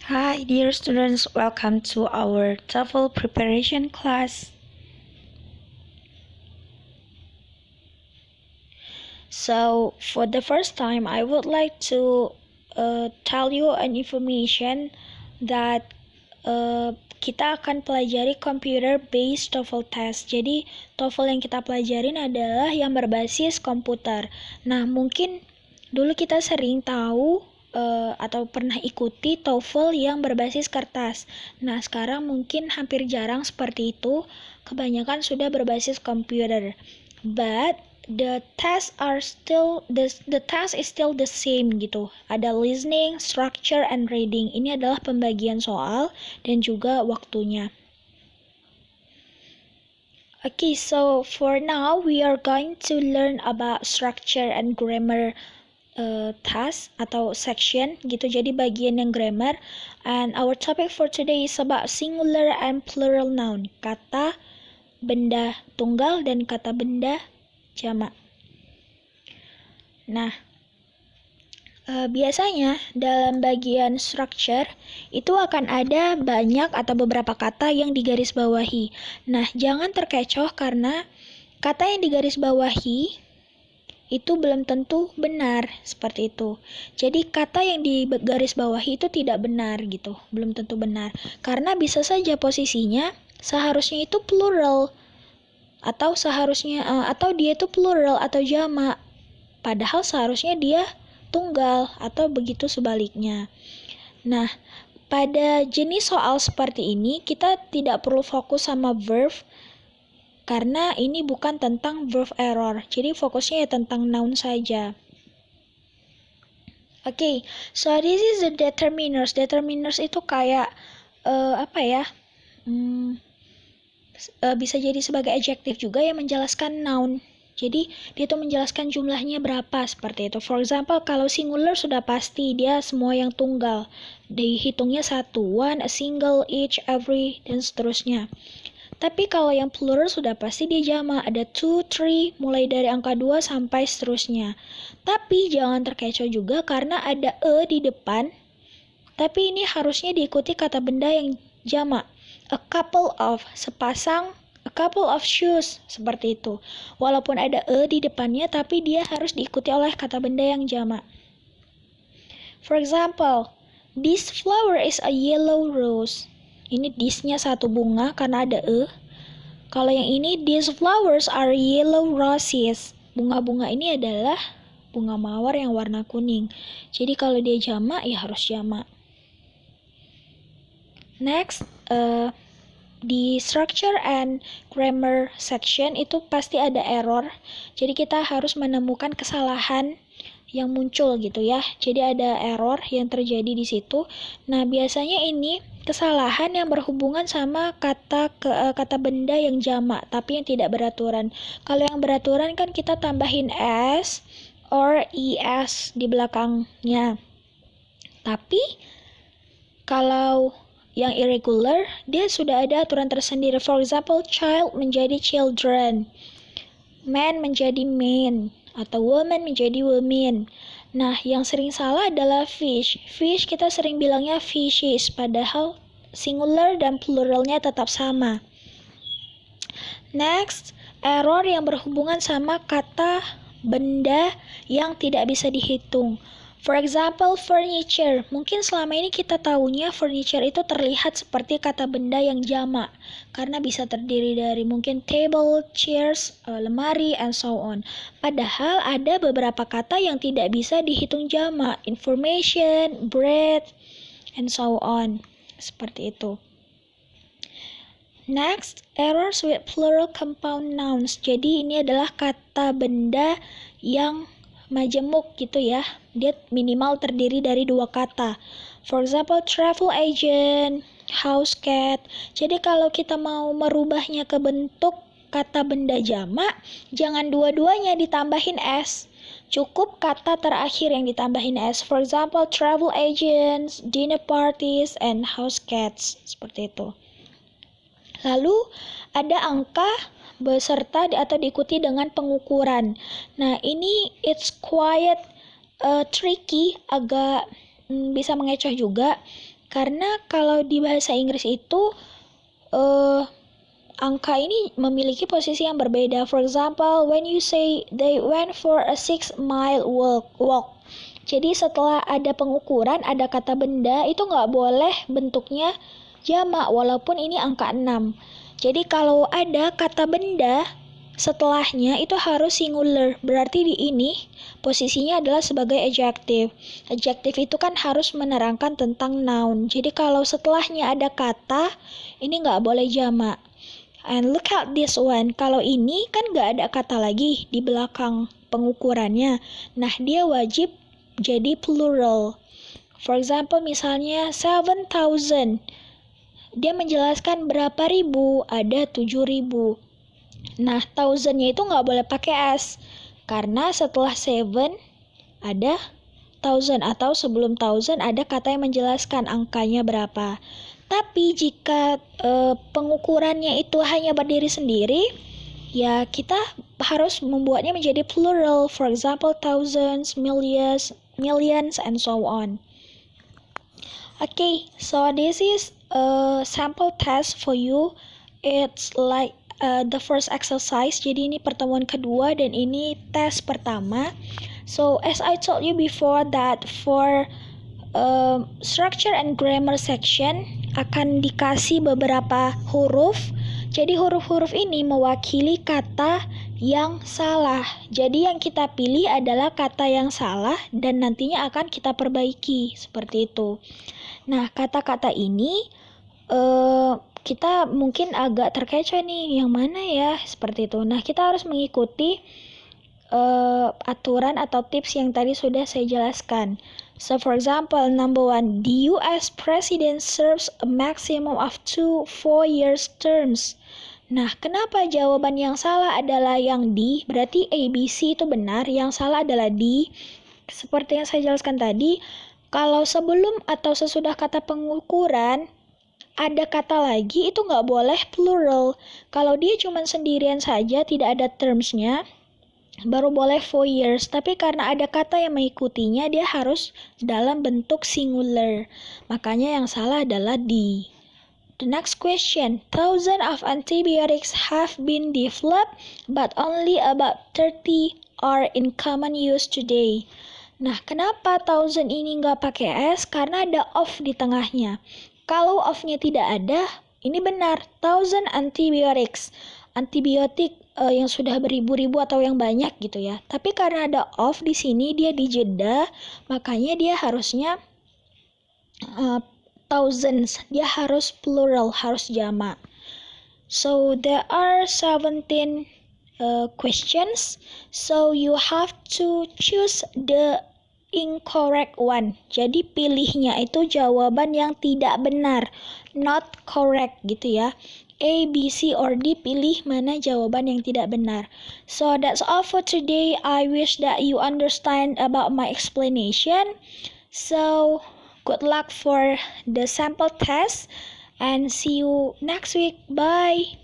Hi, dear students. Welcome to our TOEFL preparation class. So, for the first time, I would like to tell you an information that kita akan pelajari computer-based TOEFL test. Jadi, TOEFL yang kita pelajarin adalah yang berbasis komputer. Nah, mungkin dulu kita sering tahu atau pernah ikuti TOEFL yang berbasis kertas. Nah, sekarang mungkin hampir jarang seperti itu. Kebanyakan sudah berbasis komputer. But the test is still the same gitu. Ada listening, structure, and reading. Ini adalah pembagian soal dan juga waktunya. Okay, so for now we are going to learn about structure and grammar task atau section gitu, jadi bagian yang grammar. And our topic for today is about singular and plural noun, kata benda tunggal dan kata benda jamak. Nah, biasanya dalam bagian structure itu akan ada banyak atau beberapa kata yang digarisbawahi. Nah, jangan terkecoh karena kata yang digarisbawahi itu belum tentu benar, seperti itu. Jadi kata yang di garis bawahi itu tidak benar gitu, belum tentu benar. Karena bisa saja posisinya seharusnya itu plural atau atau dia itu plural atau jamak. Padahal seharusnya dia tunggal atau begitu sebaliknya. Nah, pada jenis soal seperti ini kita tidak perlu fokus sama verb karena ini bukan tentang verb error, jadi fokusnya ya tentang noun saja. Okay, so this is the determiners. Determiners itu kayak bisa jadi sebagai adjective juga yang menjelaskan noun. Jadi dia itu menjelaskan jumlahnya berapa seperti itu. For example, kalau singular sudah pasti dia semua yang tunggal, dihitungnya satu, one, a single, each, every, dan seterusnya. Tapi kalau yang plural sudah pasti dia jamak, ada 2, 3, mulai dari angka 2 sampai seterusnya. Tapi jangan terkecoh juga karena ada di depan, tapi ini harusnya diikuti kata benda yang jamak. A couple of, sepasang, a couple of shoes, seperti itu. Walaupun ada di depannya, tapi dia harus diikuti oleh kata benda yang jamak. For example, this flower is a yellow rose. Ini this-nya satu bunga karena ada Kalau yang ini, these flowers are yellow roses. Bunga-bunga ini adalah bunga mawar yang warna kuning. Jadi kalau dia jamak, ya harus jamak. Next, di structure and grammar section itu pasti ada error. Jadi kita harus menemukan kesalahan yang muncul gitu ya. Jadi ada error yang terjadi di situ. Nah, biasanya ini kesalahan yang berhubungan sama kata benda yang jamak, tapi yang tidak beraturan. Kalau yang beraturan kan kita tambahin s or es di belakangnya. Tapi kalau yang irregular, dia sudah ada aturan tersendiri. For example, child menjadi children, man menjadi men, atau woman menjadi women. Nah, yang sering salah adalah fish. Fish kita sering bilangnya fishes, padahal singular dan pluralnya tetap sama. Next, error yang berhubungan sama kata benda yang tidak bisa dihitung. For example, furniture. Mungkin selama ini kita tahunya furniture itu terlihat seperti kata benda yang jamak, karena bisa terdiri dari mungkin table, chairs, lemari, and so on. Padahal ada beberapa kata yang tidak bisa dihitung jamak. Information, bread, and so on. Seperti itu. Next, errors with plural compound nouns. Jadi ini adalah kata benda yang majemuk gitu ya. Dia minimal terdiri dari dua kata. For example, travel agent, house cat. Jadi kalau kita mau merubahnya ke bentuk kata benda jamak, jangan dua-duanya ditambahin s. Cukup kata terakhir yang ditambahin s. For example, travel agents, dinner parties, and house cats. Seperti itu. Lalu ada angka beserta atau diikuti dengan pengukuran. Nah, ini it's quite tricky, agak bisa mengecoh juga. Karena kalau di bahasa Inggris itu angka ini memiliki posisi yang berbeda. For example, when you say they went for a 6-mile walk. Jadi setelah ada pengukuran, ada kata benda, itu nggak boleh bentuknya jamak, walaupun ini angka 6. Jadi kalau ada kata benda, setelahnya itu harus singular. Berarti di ini posisinya adalah sebagai adjective. Adjective itu kan harus menerangkan tentang noun. Jadi kalau setelahnya ada kata, ini nggak boleh jamak. And look at this one. Kalau ini kan nggak ada kata lagi di belakang pengukurannya. Nah, dia wajib jadi plural. For example, misalnya 7,000. Dia menjelaskan berapa ribu, ada 7.000. Nah, thousand-nya itu nggak boleh pakai S. Karena setelah 7 ada thousand, atau sebelum thousand ada kata yang menjelaskan angkanya berapa. Tapi jika pengukurannya itu hanya berdiri sendiri, ya kita harus membuatnya menjadi plural. For example, thousands, millions, and so on. Okay, so this is a sample test for you. It's like the first exercise. Jadi ini pertemuan kedua dan ini tes pertama. So as I told you before that for structure and grammar section akan dikasih beberapa huruf. Jadi huruf-huruf ini mewakili kata yang salah. Jadi yang kita pilih adalah kata yang salah dan nantinya akan kita perbaiki seperti itu. Nah, kata-kata ini kita mungkin agak terkecoh nih, yang mana ya, seperti itu. Nah, kita harus mengikuti aturan atau tips yang tadi sudah saya jelaskan. So for example, number 1, the US President serves a maximum of 2 4-year terms. Nah, kenapa jawaban yang salah adalah yang D? Berarti ABC itu benar, yang salah adalah D. Seperti yang saya jelaskan tadi, kalau sebelum atau sesudah kata pengukuran ada kata lagi, itu nggak boleh plural. Kalau dia cuma sendirian saja, tidak ada termsnya, baru boleh 4 years, tapi karena ada kata yang mengikutinya, dia harus dalam bentuk singular. Makanya yang salah adalah D. The next question, thousands of antibiotics have been developed, but only about 30 are in common use today. Nah, kenapa thousand ini nggak pakai S? Karena ada of di tengahnya. Kalau of-nya tidak ada, ini benar, thousand antibiotics. Antibiotik yang sudah beribu-ribu atau yang banyak gitu ya. Tapi karena ada of di sini, dia dijeda, makanya dia harusnya thousands. Dia harus plural, harus jamak. So there are 17 questions. So you have to choose the incorrect one. Jadi pilihnya itu jawaban yang tidak benar, not correct gitu ya. A, B, C, or D, pilih mana jawaban yang tidak benar. So that's all for today. I wish that you understand about my explanation. So good luck for the sample test and see you next week. Bye.